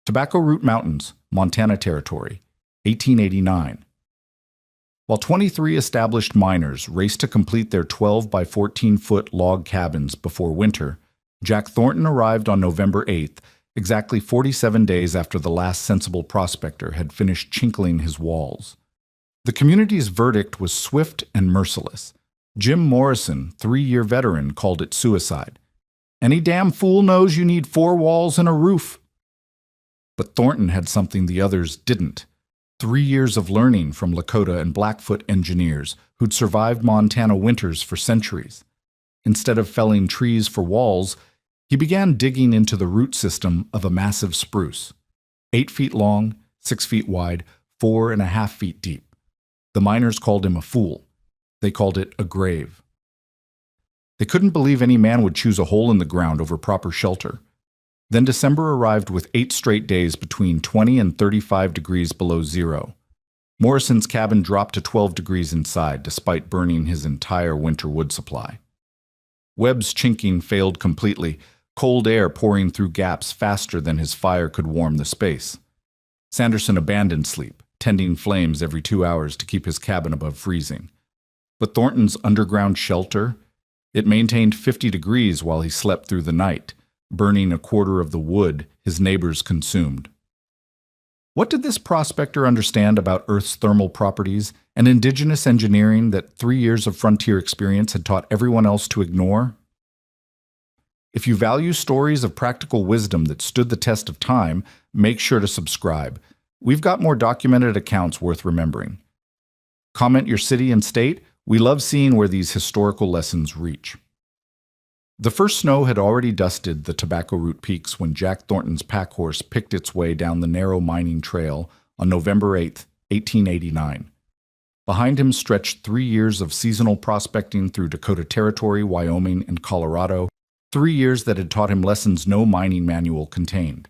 Tobacco Root Mountains, Montana Territory, 1889. While 23 established miners raced to complete their 12 by 14-foot log cabins before winter, Jack Thornton arrived on November 8th, exactly 47 days after the last sensible prospector had finished chinkling his walls. The community's verdict was swift and merciless. Jim Morrison, 3-year veteran, called it suicide. "Any damn fool knows you need 4 walls and a roof." But Thornton had something the others didn't. 3 years of learning from Lakota and Blackfoot engineers who'd survived Montana winters for centuries. Instead of felling trees for walls, he began digging into the root system of a massive spruce. 8 feet long, 6 feet wide, 4.5 feet deep. The miners called him a fool. They called it a grave. They couldn't believe any man would choose a hole in the ground over proper shelter. Then December arrived with 8 straight days between 20 and 35 degrees below zero. Morrison's cabin dropped to 12 degrees inside, despite burning his entire winter wood supply. Webb's chinking failed completely, cold air pouring through gaps faster than his fire could warm the space. Sanderson abandoned sleep, tending flames every 2 hours to keep his cabin above freezing. But Thornton's underground shelter, it maintained 50 degrees while he slept through the night, burning a quarter of the wood his neighbors consumed. What did this prospector understand about Earth's thermal properties and indigenous engineering that 3 years of frontier experience had taught everyone else to ignore? If you value stories of practical wisdom that stood the test of time, make sure to subscribe. We've got more documented accounts worth remembering. Comment your city and state. We love seeing where these historical lessons reach. The first snow had already dusted the Tobacco Root Peaks when Jack Thornton's pack horse picked its way down the narrow mining trail on November 8, 1889. Behind him stretched 3 years of seasonal prospecting through Dakota Territory, Wyoming, and Colorado, 3 years that had taught him lessons no mining manual contained.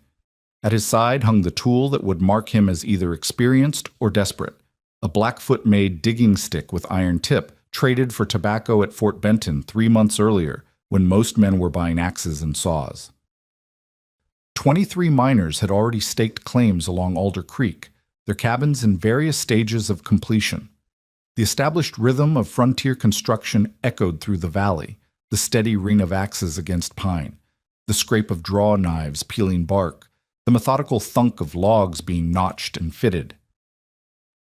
At his side hung the tool that would mark him as either experienced or desperate, a Blackfoot-made digging stick with iron tip, traded for tobacco at Fort Benton 3 months earlier, when most men were buying axes and saws. 23 miners had already staked claims along Alder Creek, their cabins in various stages of completion. The established rhythm of frontier construction echoed through the valley, the steady ring of axes against pine, the scrape of draw knives peeling bark, the methodical thunk of logs being notched and fitted.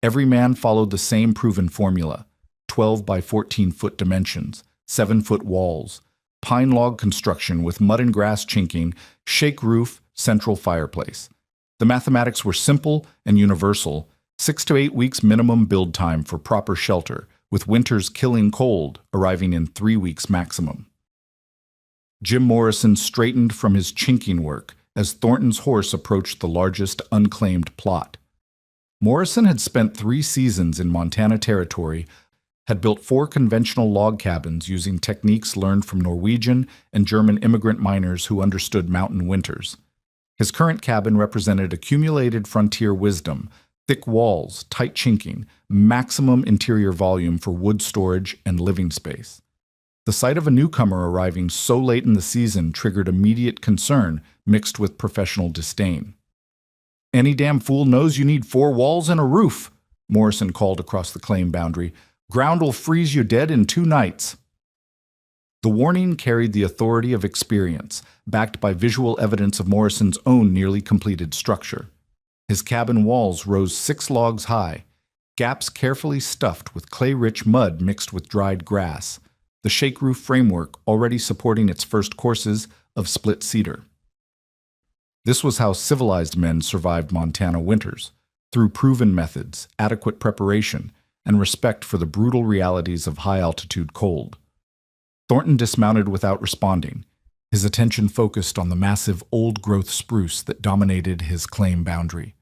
Every man followed the same proven formula: 12 by 14-foot dimensions, 7-foot walls, pine log construction with mud and grass chinking, shake roof, central fireplace. The mathematics were simple and universal: 6 to 8 weeks minimum build time for proper shelter, with winters killing cold arriving in 3 weeks maximum. Jim Morrison straightened from his chinking work as Thornton's horse approached the largest unclaimed plot. Morrison had spent 3 seasons in Montana Territory, had built 4 conventional log cabins using techniques learned from Norwegian and German immigrant miners who understood mountain winters. His current cabin represented accumulated frontier wisdom: thick walls, tight chinking, maximum interior volume for wood storage and living space. The sight of a newcomer arriving so late in the season triggered immediate concern mixed with professional disdain. "Any damn fool knows you need 4 walls and a roof," Morrison called across the claim boundary. "Ground will freeze you dead in 2 nights." The warning carried the authority of experience, backed by visual evidence of Morrison's own nearly completed structure. His cabin walls rose 6 logs high, gaps carefully stuffed with clay-rich mud mixed with dried grass, the shake roof framework already supporting its first courses of split cedar. This was how civilized men survived Montana winters, through proven methods, adequate preparation, and respect for the brutal realities of high-altitude cold. Thornton dismounted without responding, his attention focused on the massive old-growth spruce that dominated his claim boundary.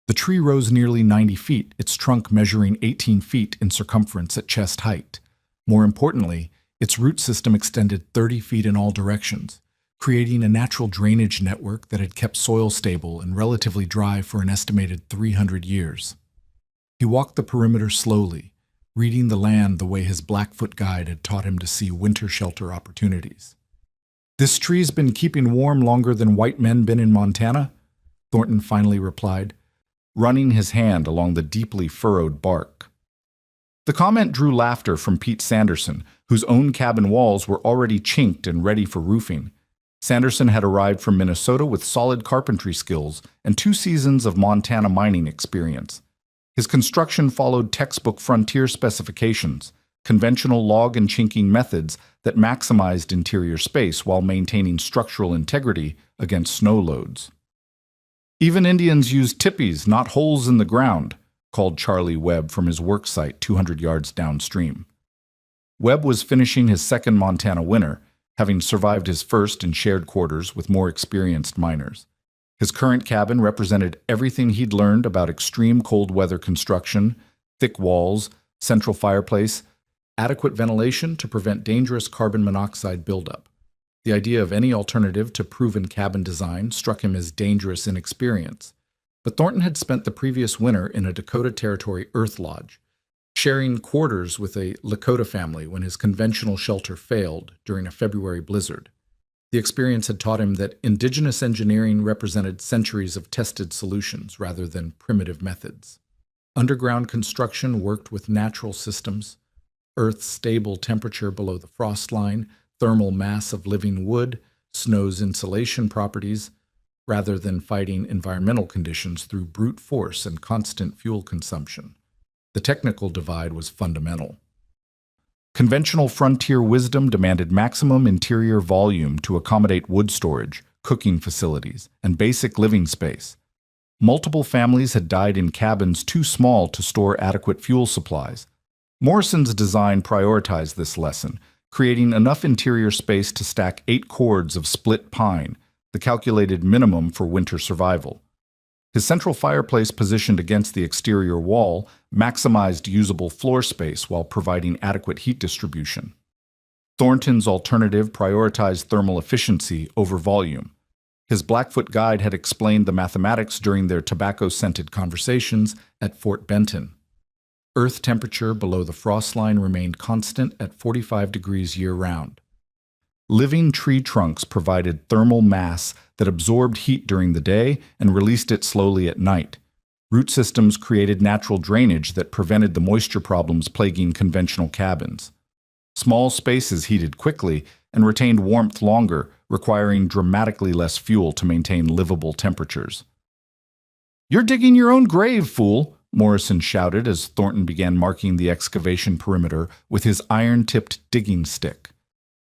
The tree rose nearly 90 feet, its trunk measuring 18 feet in circumference at chest height. More importantly, its root system extended 30 feet in all directions, creating a natural drainage network that had kept soil stable and relatively dry for an estimated 300 years. He walked the perimeter slowly, reading the land the way his Blackfoot guide had taught him to see winter shelter opportunities. "This tree's been keeping warm longer than white men been in Montana?" Thornton finally replied, running his hand along the deeply furrowed bark. The comment drew laughter from Pete Sanderson, whose own cabin walls were already chinked and ready for roofing. Sanderson had arrived from Minnesota with solid carpentry skills and 2 seasons of Montana mining experience. His construction followed textbook frontier specifications, conventional log and chinking methods that maximized interior space while maintaining structural integrity against snow loads. Even Indians used tippies, not holes in the ground, called Charlie Webb from his work site 200 yards downstream. Webb was finishing his second Montana winter, having survived his first in shared quarters with more experienced miners. His current cabin represented everything he'd learned about extreme cold weather construction, thick walls, central fireplace, adequate ventilation to prevent dangerous carbon monoxide buildup. The idea of any alternative to proven cabin design struck him as dangerous inexperience. But Thornton had spent the previous winter in a Dakota Territory earth lodge, sharing quarters with a Lakota family when his conventional shelter failed during a February blizzard. The experience had taught him that indigenous engineering represented centuries of tested solutions rather than primitive methods. Underground construction worked with natural systems, Earth's stable temperature below the frost line, thermal mass of living wood, snow's insulation properties, rather than fighting environmental conditions through brute force and constant fuel consumption. The technical divide was fundamental. Conventional frontier wisdom demanded maximum interior volume to accommodate wood storage, cooking facilities, and basic living space. Multiple families had died in cabins too small to store adequate fuel supplies. Morrison's design prioritized this lesson, creating enough interior space to stack 8 cords of split pine, the calculated minimum for winter survival. His central fireplace positioned against the exterior wall maximized usable floor space while providing adequate heat distribution. Thornton's alternative prioritized thermal efficiency over volume. His Blackfoot guide had explained the mathematics during their tobacco-scented conversations at Fort Benton. Earth temperature below the frost line remained constant at 45 degrees year-round. Living tree trunks provided thermal mass that absorbed heat during the day and released it slowly at night. Root systems created natural drainage that prevented the moisture problems plaguing conventional cabins. Small spaces heated quickly and retained warmth longer, requiring dramatically less fuel to maintain livable temperatures. "You're digging your own grave, fool!" Morrison shouted as Thornton began marking the excavation perimeter with his iron-tipped digging stick.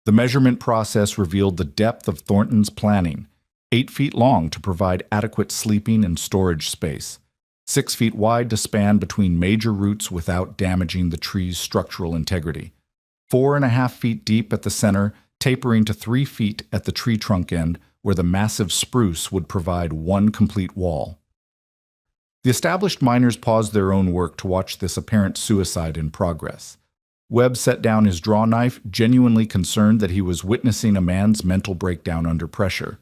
The measurement process revealed the depth of Thornton's planning, 8 feet long to provide adequate sleeping and storage space, 6 feet wide to span between major roots without damaging the tree's structural integrity, 4.5 feet deep at the center, tapering to 3 feet at the tree trunk end where the massive spruce would provide one complete wall. The established miners paused their own work to watch this apparent suicide in progress. Webb set down his draw knife, genuinely concerned that he was witnessing a man's mental breakdown under pressure.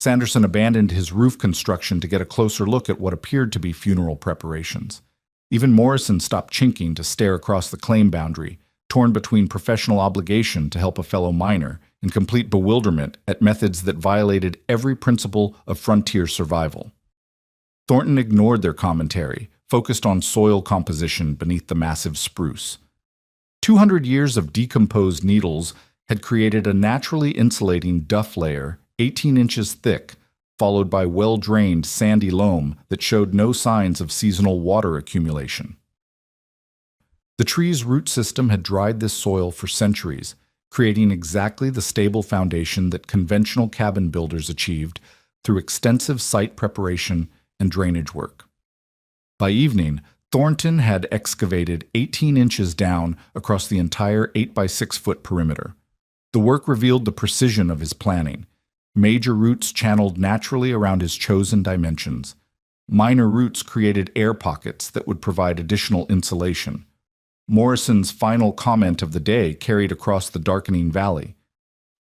Sanderson abandoned his roof construction to get a closer look at what appeared to be funeral preparations. Even Morrison stopped chinking to stare across the claim boundary, torn between professional obligation to help a fellow miner and complete bewilderment at methods that violated every principle of frontier survival. Thornton ignored their commentary, focused on soil composition beneath the massive spruce. 200 years of decomposed needles had created a naturally insulating duff layer 18 inches thick, followed by well-drained sandy loam that showed no signs of seasonal water accumulation. The tree's root system had dried this soil for centuries, creating exactly the stable foundation that conventional cabin builders achieved through extensive site preparation and drainage work. By evening, Thornton had excavated 18 inches down across the entire 8 by 6 foot perimeter. The work revealed the precision of his planning. Major roots channeled naturally around his chosen dimensions. Minor roots created air pockets that would provide additional insulation. Morrison's final comment of the day carried across the darkening valley.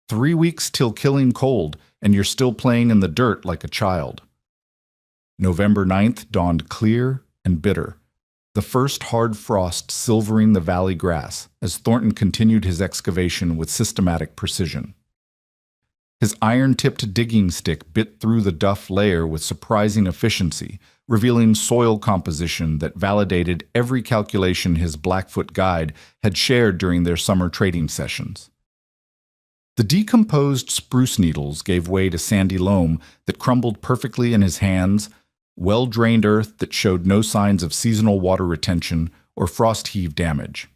3 weeks till killing cold, and you're still playing in the dirt like a child. November 9th dawned clear and bitter, the first hard frost silvering the valley grass as Thornton continued his excavation with systematic precision. His iron-tipped digging stick bit through the duff layer with surprising efficiency, revealing soil composition that validated every calculation his Blackfoot guide had shared during their summer trading sessions. The decomposed spruce needles gave way to sandy loam that crumbled perfectly in his hands, well-drained earth that showed no signs of seasonal water retention or frost heave damage.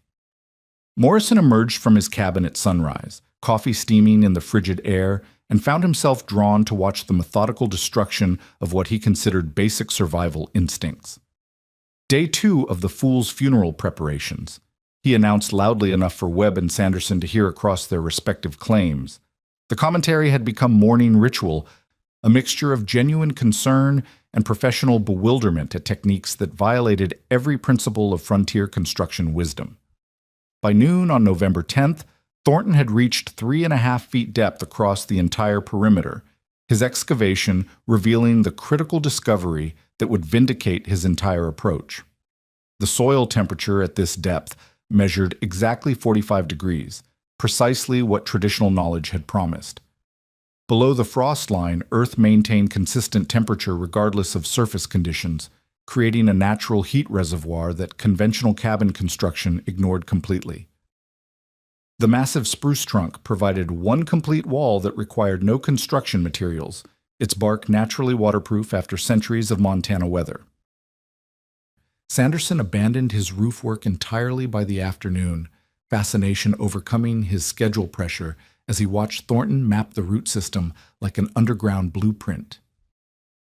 Morrison emerged from his cabin at sunrise, coffee steaming in the frigid air, and found himself drawn to watch the methodical destruction of what he considered basic survival instincts. Day 2 of the Fool's funeral preparations. He announced loudly enough for Webb and Sanderson to hear across their respective claims. The commentary had become morning ritual, a mixture of genuine concern and professional bewilderment at techniques that violated every principle of frontier construction wisdom. By noon on November 10th, Thornton had reached 3.5 feet depth across the entire perimeter, his excavation revealing the critical discovery that would vindicate his entire approach. The soil temperature at this depth measured exactly 45 degrees, precisely what traditional knowledge had promised. Below the frost line, Earth maintained consistent temperature regardless of surface conditions, creating a natural heat reservoir that conventional cabin construction ignored completely. The massive spruce trunk provided one complete wall that required no construction materials, its bark naturally waterproof after centuries of Montana weather. Sanderson abandoned his roof work entirely by the afternoon, fascination overcoming his schedule pressure as he watched Thornton map the root system like an underground blueprint.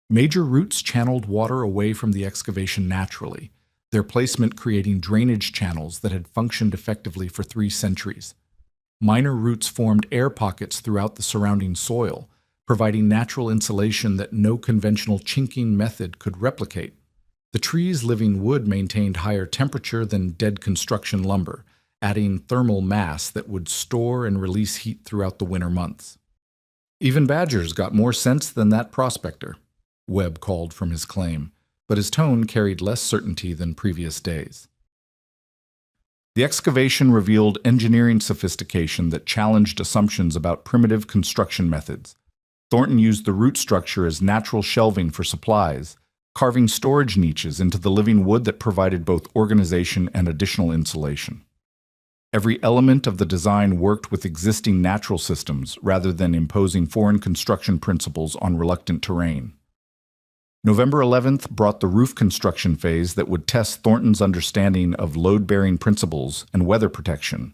Major roots channeled water away from the excavation naturally, their placement creating drainage channels that had functioned effectively for 3 centuries. Minor roots formed air pockets throughout the surrounding soil, providing natural insulation that no conventional chinking method could replicate. The tree's living wood maintained higher temperature than dead construction lumber, adding thermal mass that would store and release heat throughout the winter months. Even badgers got more sense than that prospector, Webb called from his claim, but his tone carried less certainty than previous days. The excavation revealed engineering sophistication that challenged assumptions about primitive construction methods. Thornton used the root structure as natural shelving for supplies, carving storage niches into the living wood that provided both organization and additional insulation. Every element of the design worked with existing natural systems rather than imposing foreign construction principles on reluctant terrain. November 11th brought the roof construction phase that would test Thornton's understanding of load-bearing principles and weather protection.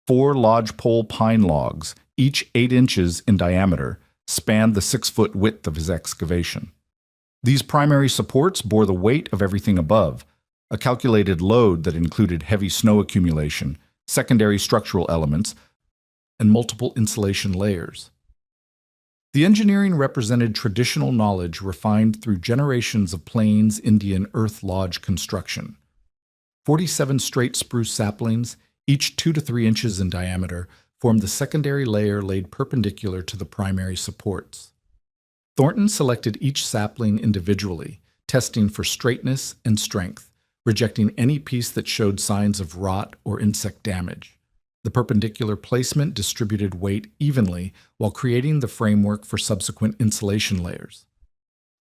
4 lodgepole pine logs, each 8 inches in diameter, spanned the 6-foot width of his excavation. These primary supports bore the weight of everything above, a calculated load that included heavy snow accumulation, secondary structural elements, and multiple insulation layers. The engineering represented traditional knowledge refined through generations of Plains Indian earth lodge construction. 47 straight spruce saplings, each 2 to 3 inches in diameter, formed the secondary layer laid perpendicular to the primary supports. Thornton selected each sapling individually, testing for straightness and strength, rejecting any piece that showed signs of rot or insect damage. The perpendicular placement distributed weight evenly while creating the framework for subsequent insulation layers.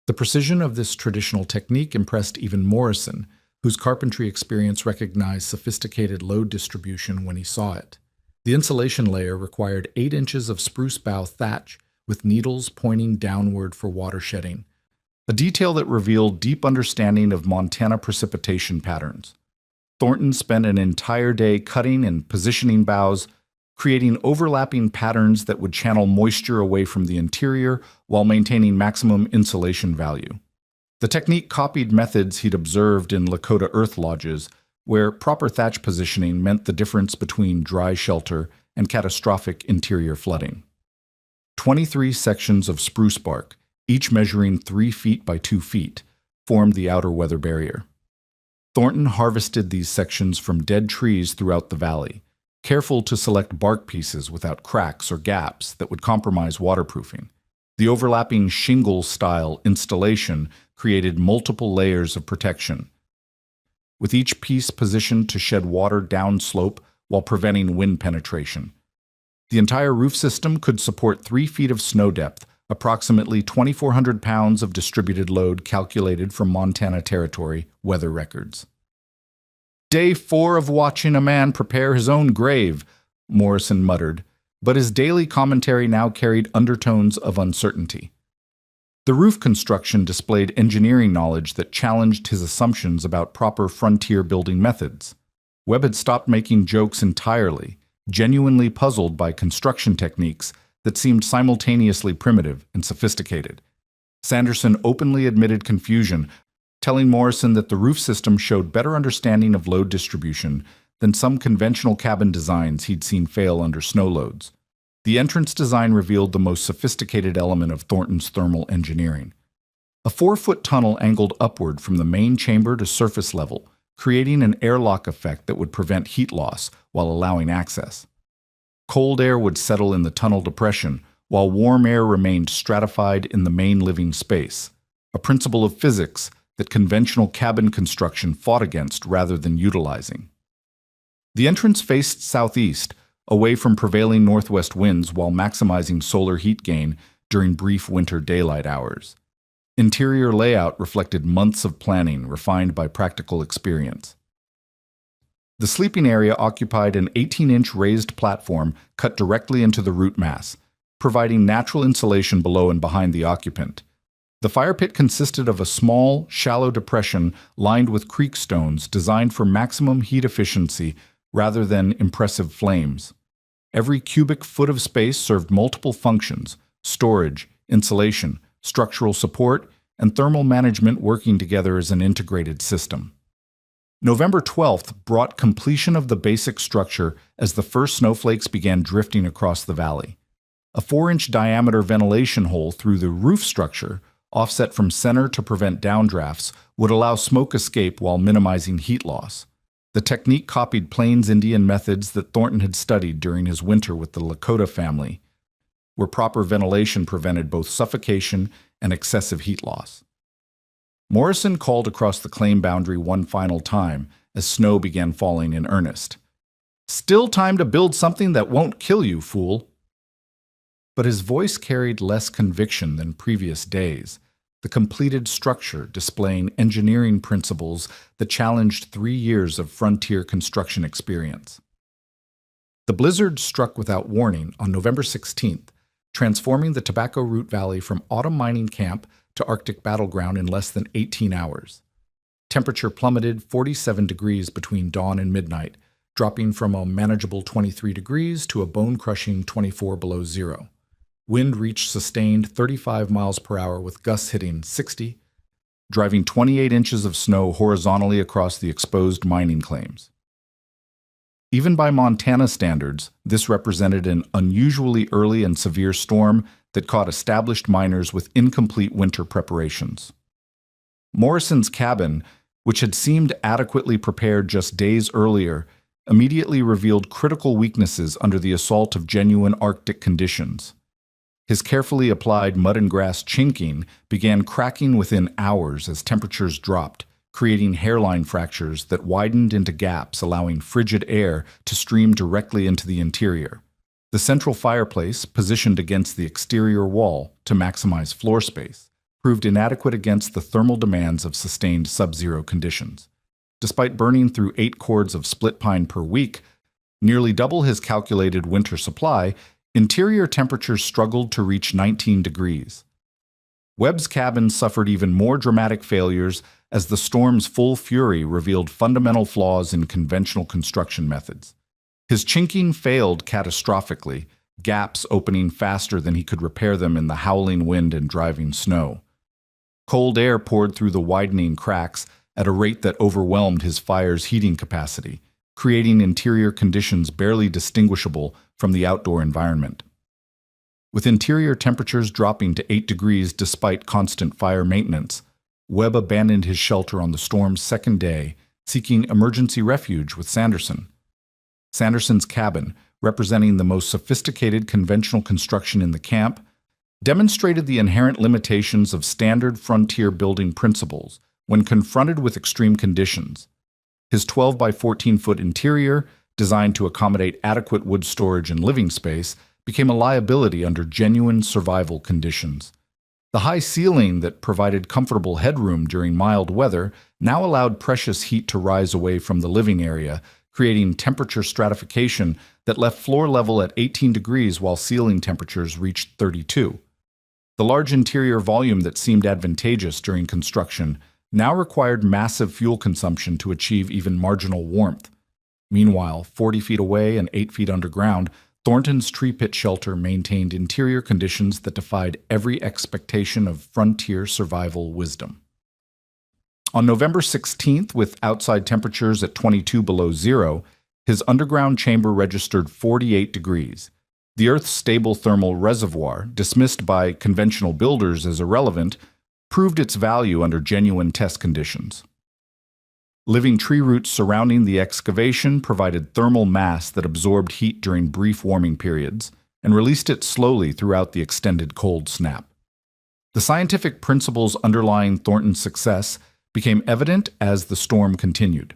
The precision of this traditional technique impressed even Morrison, whose carpentry experience recognized sophisticated load distribution when he saw it. The insulation layer required 8 inches of spruce bough thatch with needles pointing downward for water shedding, a detail that revealed deep understanding of Montana precipitation patterns. Thornton spent an entire day cutting and positioning boughs, creating overlapping patterns that would channel moisture away from the interior while maintaining maximum insulation value. The technique copied methods he'd observed in Lakota earth lodges, where proper thatch positioning meant the difference between dry shelter and catastrophic interior flooding. 23 sections of spruce bark, each measuring 3 feet by 2 feet, formed the outer weather barrier. Thornton harvested these sections from dead trees throughout the valley, careful to select bark pieces without cracks or gaps that would compromise waterproofing. The overlapping shingle-style installation created multiple layers of protection, with each piece positioned to shed water downslope while preventing wind penetration. The entire roof system could support 3 feet of snow depth, approximately 2,400 pounds of distributed load calculated from Montana Territory weather records. "Day 4 of watching a man prepare his own grave," Morrison muttered, but his daily commentary now carried undertones of uncertainty. The roof construction displayed engineering knowledge that challenged his assumptions about proper frontier building methods. Webb had stopped making jokes entirely, genuinely puzzled by construction techniques that seemed simultaneously primitive and sophisticated. Sanderson openly admitted confusion, telling Morrison that the roof system showed better understanding of load distribution than some conventional cabin designs he'd seen fail under snow loads. The entrance design revealed the most sophisticated element of Thornton's thermal engineering. A 4-foot tunnel angled upward from the main chamber to surface level, creating an airlock effect that would prevent heat loss while allowing access. Cold air would settle in the tunnel depression, while warm air remained stratified in the main living space, a principle of physics that conventional cabin construction fought against rather than utilizing. The entrance faced southeast, away from prevailing northwest winds while maximizing solar heat gain during brief winter daylight hours. Interior layout reflected months of planning refined by practical experience. The sleeping area occupied an 18-inch raised platform cut directly into the root mass, providing natural insulation below and behind the occupant. The fire pit consisted of a small, shallow depression lined with creek stones designed for maximum heat efficiency rather than impressive flames. Every cubic foot of space served multiple functions: storage, insulation, structural support, and thermal management working together as an integrated system. November 12th brought completion of the basic structure as the first snowflakes began drifting across the valley. A 4-inch diameter ventilation hole through the roof structure, offset from center to prevent downdrafts, would allow smoke escape while minimizing heat loss. The technique copied Plains Indian methods that Thornton had studied during his winter with the Lakota family, where proper ventilation prevented both suffocation and excessive heat loss. Morrison called across the claim boundary one final time as snow began falling in earnest. "Still time to build something that won't kill you, fool." But his voice carried less conviction than previous days, the completed structure displaying engineering principles that challenged 3 years of frontier construction experience. The blizzard struck without warning on November 16th, transforming the Tobacco Root Valley from autumn mining camp to Arctic battleground in less than 18 hours. Temperature plummeted 47 degrees between dawn and midnight, dropping from a manageable 23 degrees to a bone-crushing 24 below zero. Wind reached sustained 35 miles per hour with gusts hitting 60, driving 28 inches of snow horizontally across the exposed mining claims. Even by Montana standards, this represented an unusually early and severe storm that caught established miners with incomplete winter preparations. Morrison's cabin, which had seemed adequately prepared just days earlier, immediately revealed critical weaknesses under the assault of genuine Arctic conditions. His carefully applied mud and grass chinking began cracking within hours as temperatures dropped, creating hairline fractures that widened into gaps, allowing frigid air to stream directly into the interior. The central fireplace, positioned against the exterior wall to maximize floor space, proved inadequate against the thermal demands of sustained sub-zero conditions. Despite burning through 8 cords of split pine per week, nearly double his calculated winter supply, interior temperatures struggled to reach 19 degrees. Webb's cabin suffered even more dramatic failures as the storm's full fury revealed fundamental flaws in conventional construction methods. His chinking failed catastrophically, gaps opening faster than he could repair them in the howling wind and driving snow. Cold air poured through the widening cracks at a rate that overwhelmed his fire's heating capacity, creating interior conditions barely distinguishable from the outdoor environment. With interior temperatures dropping to 8 degrees despite constant fire maintenance, Webb abandoned his shelter on the storm's second day, seeking emergency refuge with Sanderson. Sanderson's cabin, representing the most sophisticated conventional construction in the camp, demonstrated the inherent limitations of standard frontier building principles when confronted with extreme conditions. His 12 by 14-foot interior, designed to accommodate adequate wood storage and living space, became a liability under genuine survival conditions. The high ceiling that provided comfortable headroom during mild weather now allowed precious heat to rise away from the living area, creating temperature stratification that left floor level at 18 degrees while ceiling temperatures reached 32. The large interior volume that seemed advantageous during construction now required massive fuel consumption to achieve even marginal warmth. Meanwhile, 40 feet away and 8 feet underground, Thornton's tree pit shelter maintained interior conditions that defied every expectation of frontier survival wisdom. On November 16th, with outside temperatures at 22 below zero, his underground chamber registered 48 degrees. The Earth's stable thermal reservoir, dismissed by conventional builders as irrelevant, proved its value under genuine test conditions. Living tree roots surrounding the excavation provided thermal mass that absorbed heat during brief warming periods and released it slowly throughout the extended cold snap. The scientific principles underlying Thornton's success became evident as the storm continued.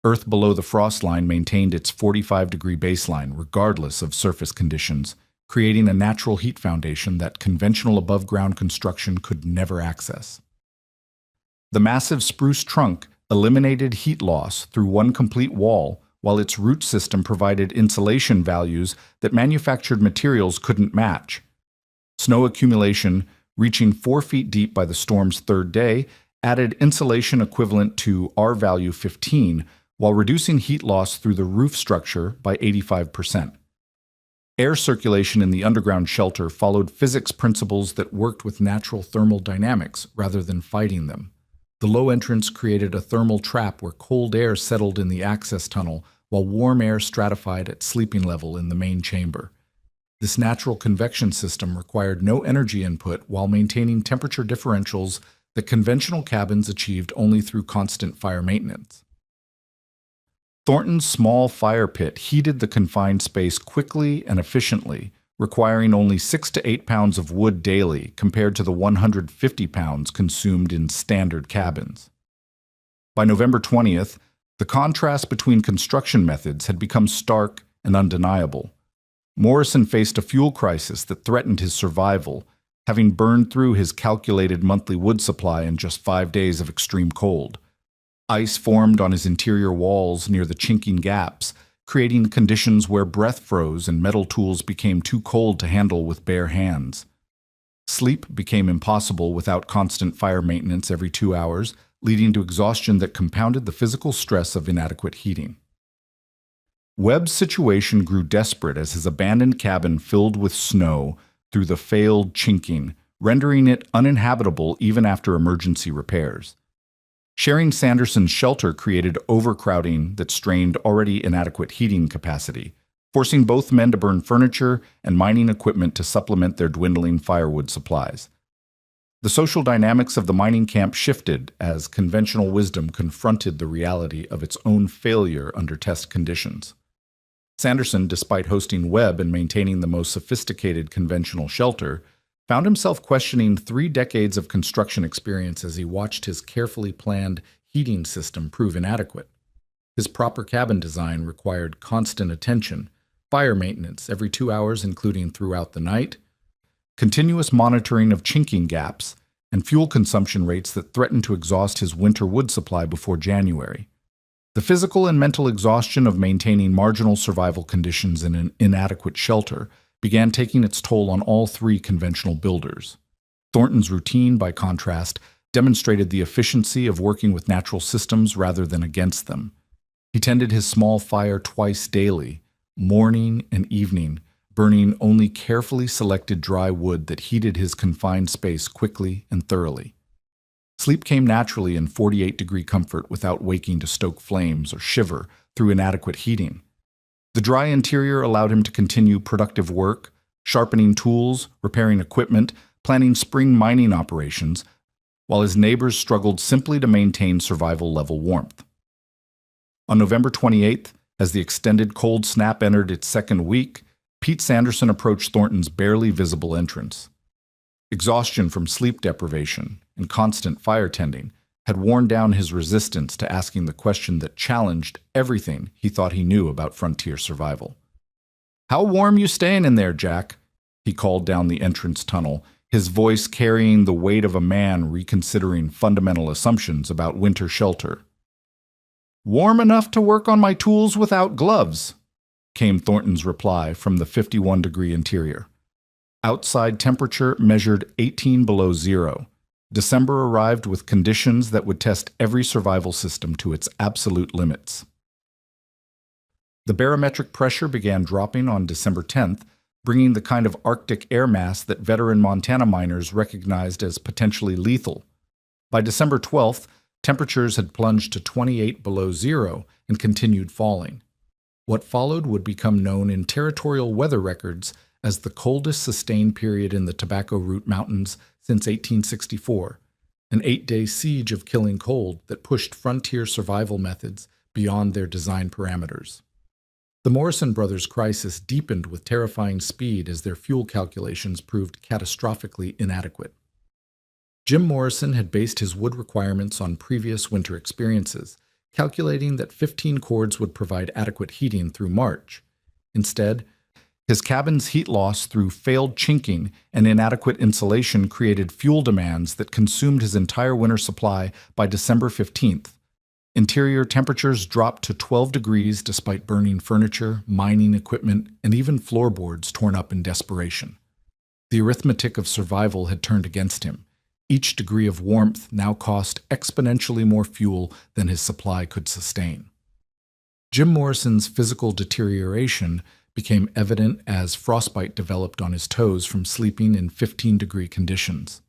Earth below the frost line maintained its 45-degree baseline regardless of surface conditions, creating a natural heat foundation that conventional above-ground construction could never access. The massive spruce trunk eliminated heat loss through one complete wall, while its root system provided insulation values that manufactured materials couldn't match. Snow accumulation, reaching 4 feet deep by the storm's third day, added insulation equivalent to R-value 15, while reducing heat loss through the roof structure by 85%. Air circulation in the underground shelter followed physics principles that worked with natural thermal dynamics rather than fighting them. The low entrance created a thermal trap where cold air settled in the access tunnel while warm air stratified at sleeping level in the main chamber. This natural convection system required no energy input while maintaining temperature differentials that conventional cabins achieved only through constant fire maintenance. Thornton's small fire pit heated the confined space quickly and efficiently, requiring only 6 to 8 pounds of wood daily compared to the 150 pounds consumed in standard cabins. By November 20th, the contrast between construction methods had become stark and undeniable. Morrison faced a fuel crisis that threatened his survival, having burned through his calculated monthly wood supply in just 5 days of extreme cold. Ice formed on his interior walls near the chinking gaps, creating conditions where breath froze and metal tools became too cold to handle with bare hands. Sleep became impossible without constant fire maintenance every 2 hours, leading to exhaustion that compounded the physical stress of inadequate heating. Webb's situation grew desperate as his abandoned cabin filled with snow through the failed chinking, rendering it uninhabitable even after emergency repairs. Sharing Sanderson's shelter created overcrowding that strained already inadequate heating capacity, forcing both men to burn furniture and mining equipment to supplement their dwindling firewood supplies. The social dynamics of the mining camp shifted as conventional wisdom confronted the reality of its own failure under test conditions. Sanderson, despite hosting Webb and maintaining the most sophisticated conventional shelter, found himself questioning 3 decades of construction experience as he watched his carefully planned heating system prove inadequate. His proper cabin design required constant attention, fire maintenance every 2 hours including throughout the night, continuous monitoring of chinking gaps, and fuel consumption rates that threatened to exhaust his winter wood supply before January. The physical and mental exhaustion of maintaining marginal survival conditions in an inadequate shelter began taking its toll on all 3 conventional builders. Thornton's routine, by contrast, demonstrated the efficiency of working with natural systems rather than against them. He tended his small fire twice daily, morning and evening, burning only carefully selected dry wood that heated his confined space quickly and thoroughly. Sleep came naturally in 48-degree comfort without waking to stoke flames or shiver through inadequate heating. The dry interior allowed him to continue productive work, sharpening tools, repairing equipment, planning spring mining operations, while his neighbors struggled simply to maintain survival-level warmth. On November 28th, as the extended cold snap entered its second week, Pete Sanderson approached Thornton's barely visible entrance. Exhaustion from sleep deprivation and constant fire tending had worn down his resistance to asking the question that challenged everything he thought he knew about frontier survival. "How warm you staying in there, Jack?" he called down the entrance tunnel, his voice carrying the weight of a man reconsidering fundamental assumptions about winter shelter. "Warm enough to work on my tools without gloves," came Thornton's reply from the 51-degree interior. Outside temperature measured 18 below zero. December arrived with conditions that would test every survival system to its absolute limits. The barometric pressure began dropping on December 10th, bringing the kind of Arctic air mass that veteran Montana miners recognized as potentially lethal. By December 12th, temperatures had plunged to 28 below zero and continued falling. What followed would become known in territorial weather records as the coldest sustained period in the Tobacco Root Mountains since 1864, an 8-day siege of killing cold that pushed frontier survival methods beyond their design parameters. The Morrison brothers' crisis deepened with terrifying speed as their fuel calculations proved catastrophically inadequate. Jim Morrison had based his wood requirements on previous winter experiences, calculating that 15 cords would provide adequate heating through March. Instead, his cabin's heat loss through failed chinking and inadequate insulation created fuel demands that consumed his entire winter supply by December 15th. Interior temperatures dropped to 12 degrees despite burning furniture, mining equipment, and even floorboards torn up in desperation. The arithmetic of survival had turned against him. Each degree of warmth now cost exponentially more fuel than his supply could sustain. Jim Morrison's physical deterioration became evident as frostbite developed on his toes from sleeping in 15-degree conditions.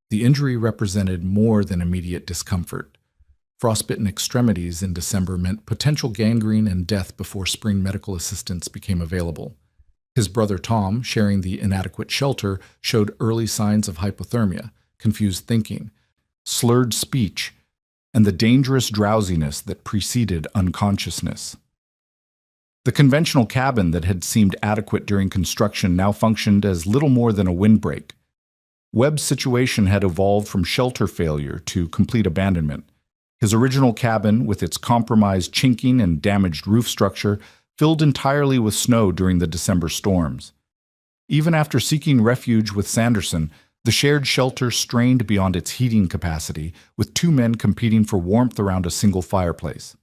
The injury represented more than immediate discomfort. Frostbitten extremities in December meant potential gangrene and death before spring medical assistance became available. His brother Tom, sharing the inadequate shelter, showed early signs of hypothermia, confused thinking, slurred speech, and the dangerous drowsiness that preceded unconsciousness. The conventional cabin that had seemed adequate during construction now functioned as little more than a windbreak. Webb's situation had evolved from shelter failure to complete abandonment. His original cabin, with its compromised chinking and damaged roof structure, filled entirely with snow during the December storms. Even after seeking refuge with Sanderson, the shared shelter strained beyond its heating capacity, with two men competing for warmth around a single fireplace.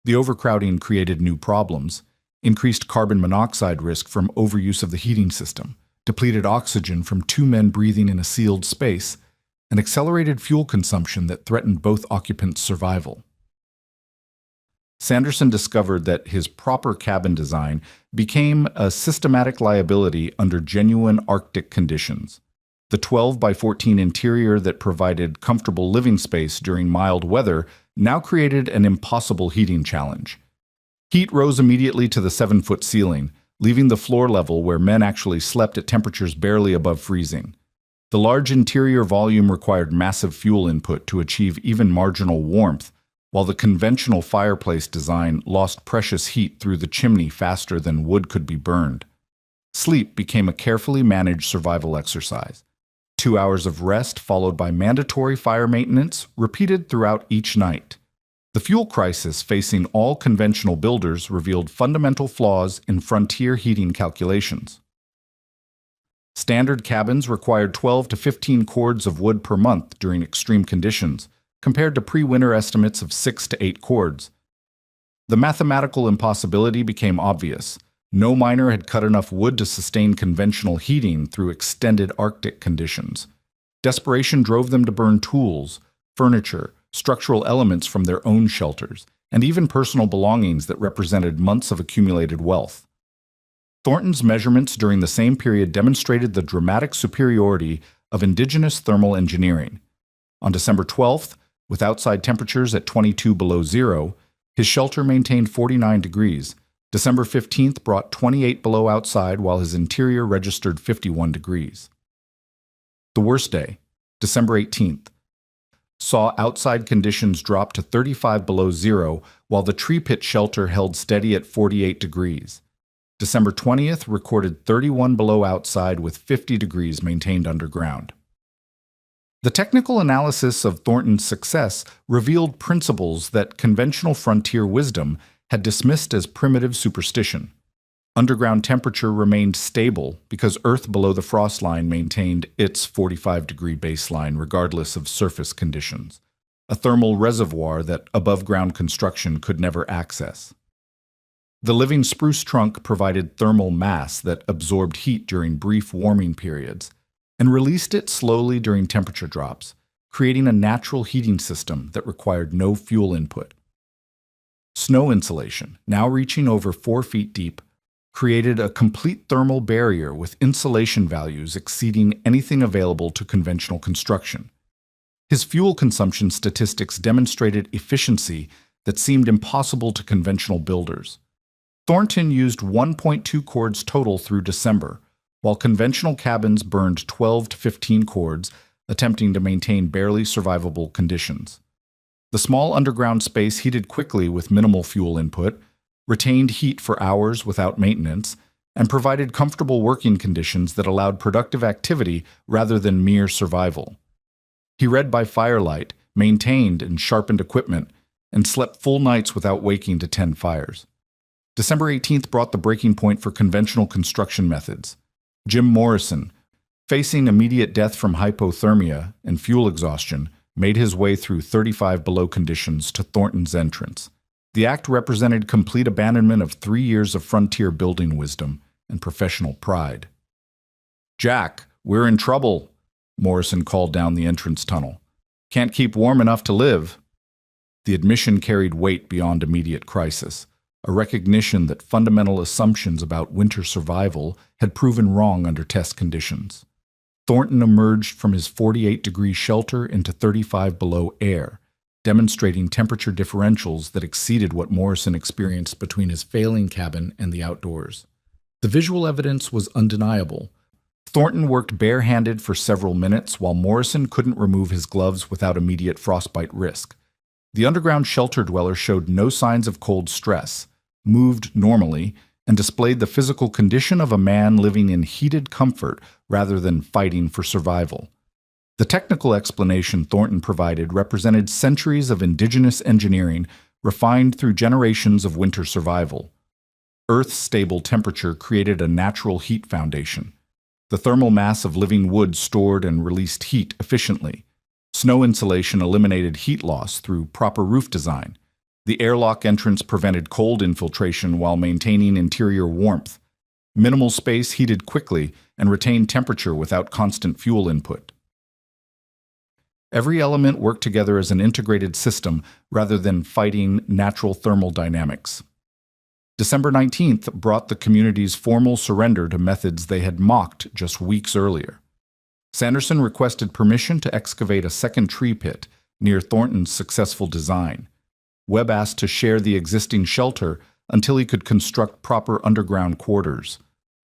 The overcrowding created new problems: increased carbon monoxide risk from overuse of the heating system, depleted oxygen from two men breathing in a sealed space, and accelerated fuel consumption that threatened both occupants' survival. Sanderson discovered that his proper cabin design became a systematic liability under genuine Arctic conditions. The 12 by 14 interior that provided comfortable living space during mild weather now created an impossible heating challenge. Heat rose immediately to the 7-foot ceiling, leaving the floor level where men actually slept at temperatures barely above freezing. The large interior volume required massive fuel input to achieve even marginal warmth, while the conventional fireplace design lost precious heat through the chimney faster than wood could be burned. Sleep became a carefully managed survival exercise. 2 hours of rest followed by mandatory fire maintenance repeated throughout each night. The fuel crisis facing all conventional builders revealed fundamental flaws in frontier heating calculations. Standard cabins required 12 to 15 cords of wood per month during extreme conditions, compared to pre-winter estimates of 6 to 8 cords. The mathematical impossibility became obvious. No miner had cut enough wood to sustain conventional heating through extended Arctic conditions. Desperation drove them to burn tools, furniture, structural elements from their own shelters, and even personal belongings that represented months of accumulated wealth. Thornton's measurements during the same period demonstrated the dramatic superiority of indigenous thermal engineering. On December 12th, with outside temperatures at 22 below zero, his shelter maintained 49 degrees. December 15th brought 28 below outside, while his interior registered 51 degrees. The worst day, December 18th, saw outside conditions drop to 35 below zero, while the tree pit shelter held steady at 48 degrees. December 20th recorded 31 below outside with 50 degrees maintained underground. The technical analysis of Thornton's success revealed principles that conventional frontier wisdom had dismissed as primitive superstition. Underground temperature remained stable because Earth below the frost line maintained its 45-degree baseline regardless of surface conditions, a thermal reservoir that above-ground construction could never access. The living spruce trunk provided thermal mass that absorbed heat during brief warming periods and released it slowly during temperature drops, creating a natural heating system that required no fuel input. Snow insulation, now reaching over 4 feet deep, created a complete thermal barrier with insulation values exceeding anything available to conventional construction. His fuel consumption statistics demonstrated efficiency that seemed impossible to conventional builders. Thornton used 1.2 cords total through December, while conventional cabins burned 12 to 15 cords, attempting to maintain barely survivable conditions. The small underground space heated quickly with minimal fuel input, retained heat for hours without maintenance, and provided comfortable working conditions that allowed productive activity rather than mere survival. He read by firelight, maintained and sharpened equipment, and slept full nights without waking to tend fires. December 18th brought the breaking point for conventional construction methods. Jim Morrison, facing immediate death from hypothermia and fuel exhaustion, made his way through 35 below conditions to Thornton's entrance. The act represented complete abandonment of 3 years of frontier building wisdom and professional pride. "Jack, we're in trouble," Morrison called down the entrance tunnel. "Can't keep warm enough to live." The admission carried weight beyond immediate crisis, a recognition that fundamental assumptions about winter survival had proven wrong under test conditions. Thornton emerged from his 48-degree shelter into 35 below air, demonstrating temperature differentials that exceeded what Morrison experienced between his failing cabin and the outdoors. The visual evidence was undeniable. Thornton worked barehanded for several minutes while Morrison couldn't remove his gloves without immediate frostbite risk. The underground shelter dweller showed no signs of cold stress, moved normally, and displayed the physical condition of a man living in heated comfort rather than fighting for survival. The technical explanation Thornton provided represented centuries of indigenous engineering refined through generations of winter survival. Earth's stable temperature created a natural heat foundation. The thermal mass of living wood stored and released heat efficiently. Snow insulation eliminated heat loss through proper roof design. The airlock entrance prevented cold infiltration while maintaining interior warmth. Minimal space heated quickly and retained temperature without constant fuel input. Every element worked together as an integrated system rather than fighting natural thermal dynamics. December 19th brought the community's formal surrender to methods they had mocked just weeks earlier. Sanderson requested permission to excavate a second tree pit near Thornton's successful design. Webb asked to share the existing shelter until he could construct proper underground quarters.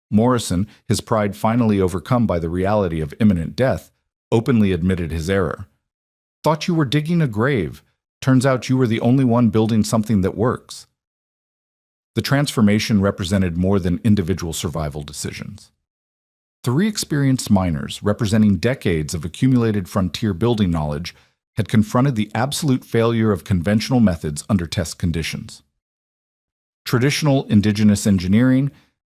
Morrison, his pride finally overcome by the reality of imminent death, openly admitted his error. "Thought you were digging a grave. Turns out you were the only one building something that works." The transformation represented more than individual survival decisions. 3 experienced miners, representing decades of accumulated frontier building knowledge, had confronted the absolute failure of conventional methods under test conditions. Traditional indigenous engineering,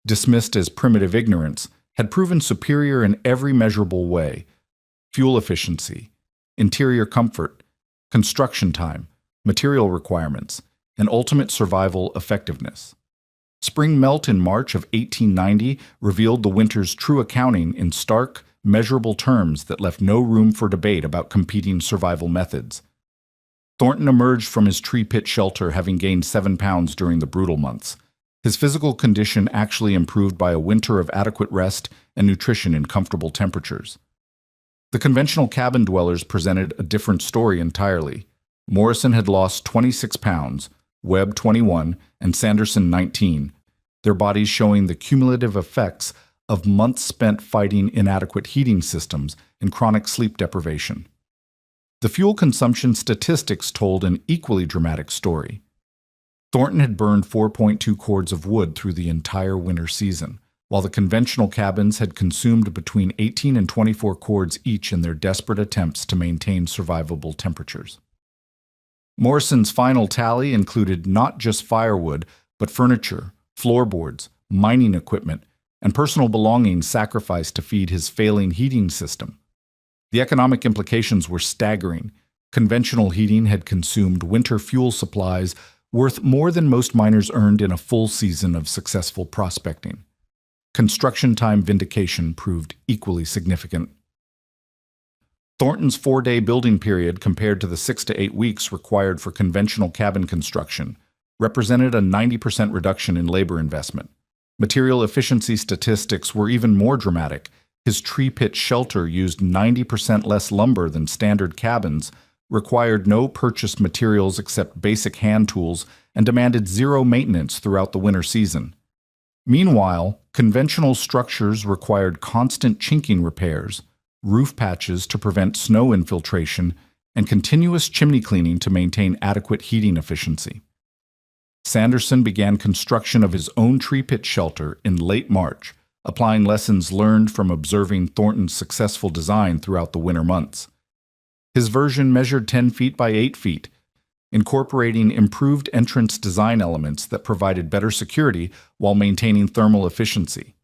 dismissed as primitive ignorance, had proven superior in every measurable way: fuel efficiency, interior comfort, construction time, material requirements, and ultimate survival effectiveness. Spring melt in March of 1890 revealed the winter's true accounting in stark, measurable terms that left no room for debate about competing survival methods. Thornton emerged from his tree pit shelter having gained 7 pounds during the brutal months. His physical condition actually improved by a winter of adequate rest and nutrition in comfortable temperatures. The conventional cabin dwellers presented a different story entirely. Morrison had lost 26 pounds, Webb 21, and Sanderson 19, their bodies showing the cumulative effects of months spent fighting inadequate heating systems and chronic sleep deprivation. The fuel consumption statistics told an equally dramatic story. Thornton had burned 4.2 cords of wood through the entire winter season, while the conventional cabins had consumed between 18 and 24 cords each in their desperate attempts to maintain survivable temperatures. Morrison's final tally included not just firewood, but furniture, floorboards, mining equipment, and personal belongings sacrificed to feed his failing heating system. The economic implications were staggering. Conventional heating had consumed winter fuel supplies worth more than most miners earned in a full season of successful prospecting. Construction time vindication proved equally significant. Thornton's 4-day building period compared to the 6 to 8 weeks required for conventional cabin construction represented a 90% reduction in labor investment. Material efficiency statistics were even more dramatic. His tree pit shelter used 90% less lumber than standard cabins, required no purchased materials except basic hand tools, and demanded zero maintenance throughout the winter season. Meanwhile, conventional structures required constant chinking repairs, roof patches to prevent snow infiltration, and continuous chimney cleaning to maintain adequate heating efficiency. Sanderson began construction of his own tree pit shelter in late March, applying lessons learned from observing Thornton's successful design throughout the winter months. His version measured 10 feet by 8 feet, incorporating improved entrance design elements that provided better security while maintaining thermal efficiency.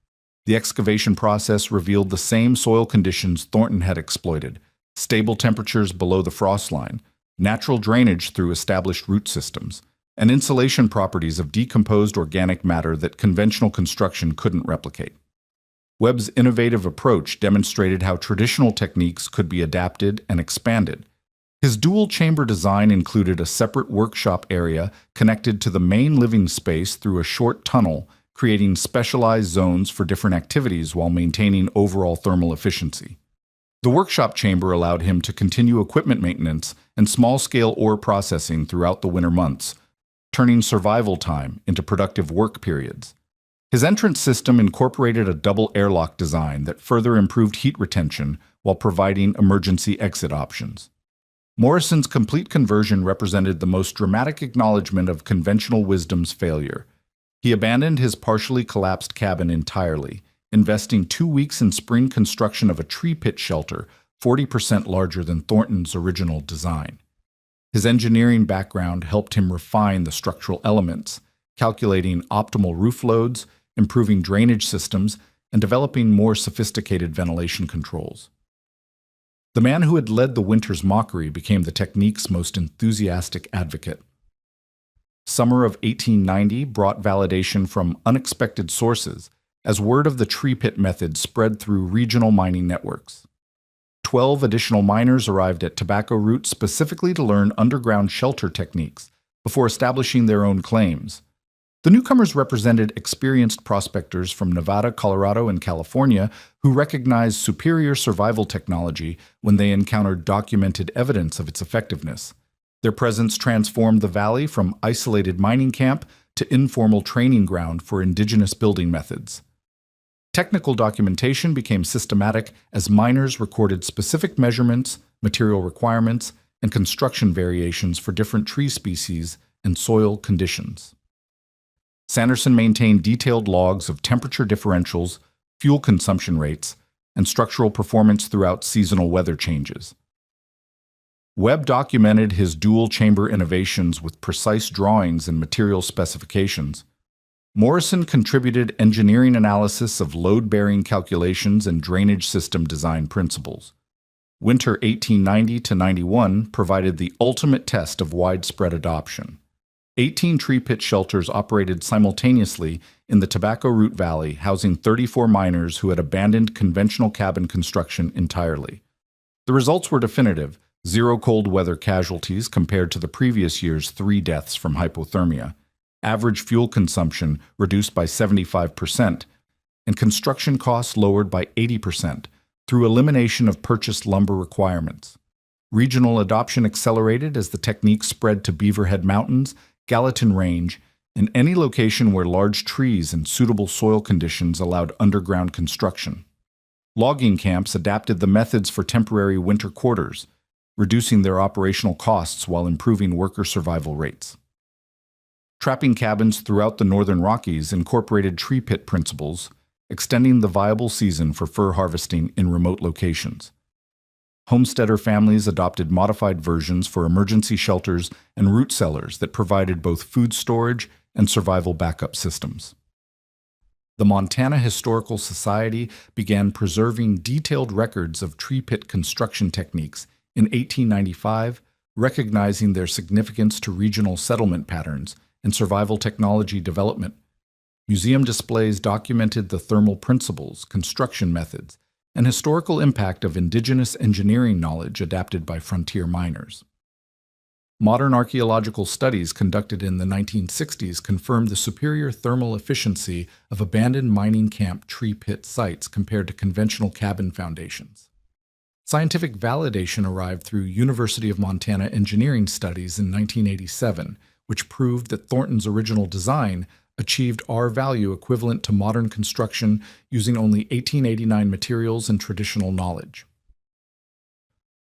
The excavation process revealed the same soil conditions Thornton had exploited: stable temperatures below the frost line, natural drainage through established root systems, and insulation properties of decomposed organic matter that conventional construction couldn't replicate. Webb's innovative approach demonstrated how traditional techniques could be adapted and expanded. His dual-chamber design included a separate workshop area connected to the main living space through a short tunnel, creating specialized zones for different activities while maintaining overall thermal efficiency. The workshop chamber allowed him to continue equipment maintenance and small-scale ore processing throughout the winter months, turning survival time into productive work periods. His entrance system incorporated a double airlock design that further improved heat retention while providing emergency exit options. Morrison's complete conversion represented the most dramatic acknowledgement of conventional wisdom's failure. He abandoned his partially collapsed cabin entirely, investing 2 weeks in spring construction of a tree pit shelter 40% larger than Thornton's original design. His engineering background helped him refine the structural elements, calculating optimal roof loads, improving drainage systems, and developing more sophisticated ventilation controls. The man who had led the winter's mockery became the technique's most enthusiastic advocate. Summer of 1890 brought validation from unexpected sources as word of the tree pit method spread through regional mining networks. 12 additional miners arrived at Tobacco Root specifically to learn underground shelter techniques before establishing their own claims. The newcomers represented experienced prospectors from Nevada, Colorado, and California who recognized superior survival technology when they encountered documented evidence of its effectiveness. Their presence transformed the valley from isolated mining camp to informal training ground for indigenous building methods. Technical documentation became systematic as miners recorded specific measurements, material requirements, and construction variations for different tree species and soil conditions. Sanderson maintained detailed logs of temperature differentials, fuel consumption rates, and structural performance throughout seasonal weather changes. Webb documented his dual-chamber innovations with precise drawings and material specifications. Morrison contributed engineering analysis of load-bearing calculations and drainage system design principles. Winter 1890-91 provided the ultimate test of widespread adoption. 18 tree pit shelters operated simultaneously in the Tobacco Root Valley, housing 34 miners who had abandoned conventional cabin construction entirely. The results were definitive: 0 cold weather casualties compared to the previous year's 3 deaths from hypothermia, average fuel consumption reduced by 75%, and construction costs lowered by 80% through elimination of purchased lumber requirements. Regional adoption accelerated as the technique spread to Beaverhead Mountains, Gallatin Range, and any location where large trees and suitable soil conditions allowed underground construction. Logging camps adapted the methods for temporary winter quarters, reducing their operational costs while improving worker survival rates. Trapping cabins throughout the northern Rockies incorporated tree pit principles, extending the viable season for fur harvesting in remote locations. Homesteader families adopted modified versions for emergency shelters and root cellars that provided both food storage and survival backup systems. The Montana Historical Society began preserving detailed records of tree pit construction techniques in 1895, recognizing their significance to regional settlement patterns and survival technology development. Museum displays documented the thermal principles, construction methods, and historical impact of indigenous engineering knowledge adapted by frontier miners. Modern archaeological studies conducted in the 1960s confirmed the superior thermal efficiency of abandoned mining camp tree pit sites compared to conventional cabin foundations. Scientific validation arrived through University of Montana engineering studies in 1987, which proved that Thornton's original design achieved R value equivalent to modern construction using only 1889 materials and traditional knowledge.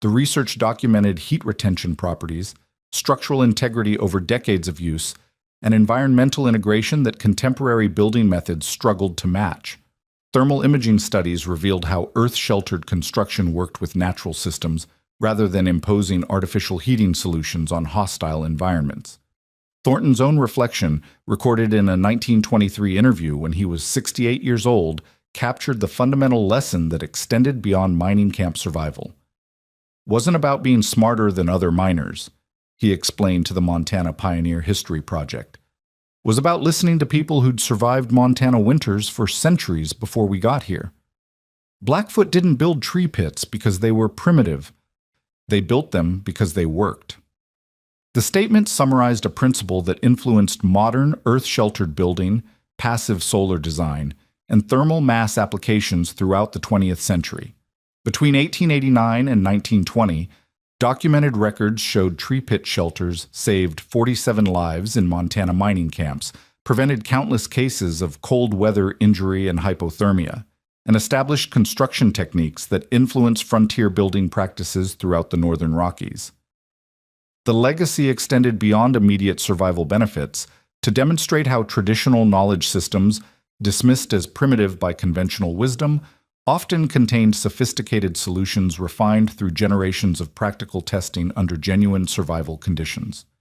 The research documented heat retention properties, structural integrity over decades of use, and environmental integration that contemporary building methods struggled to match. Thermal imaging studies revealed how earth-sheltered construction worked with natural systems rather than imposing artificial heating solutions on hostile environments. Thornton's own reflection, recorded in a 1923 interview when he was 68 years old, captured the fundamental lesson that extended beyond mining camp survival. "Wasn't about being smarter than other miners," he explained to the Montana Pioneer History Project. "Was about listening to people who'd survived Montana winters for centuries before we got here. Blackfoot didn't build tree pits because they were primitive. They built them because they worked." The statement summarized a principle that influenced modern earth-sheltered building, passive solar design, and thermal mass applications throughout the 20th century. Between 1889 and 1920, documented records showed tree pit shelters saved 47 lives in Montana mining camps, prevented countless cases of cold weather injury and hypothermia, and established construction techniques that influenced frontier building practices throughout the northern Rockies. The legacy extended beyond immediate survival benefits to demonstrate how traditional knowledge systems, dismissed as primitive by conventional wisdom, often contained sophisticated solutions refined through generations of practical testing under genuine survival conditions.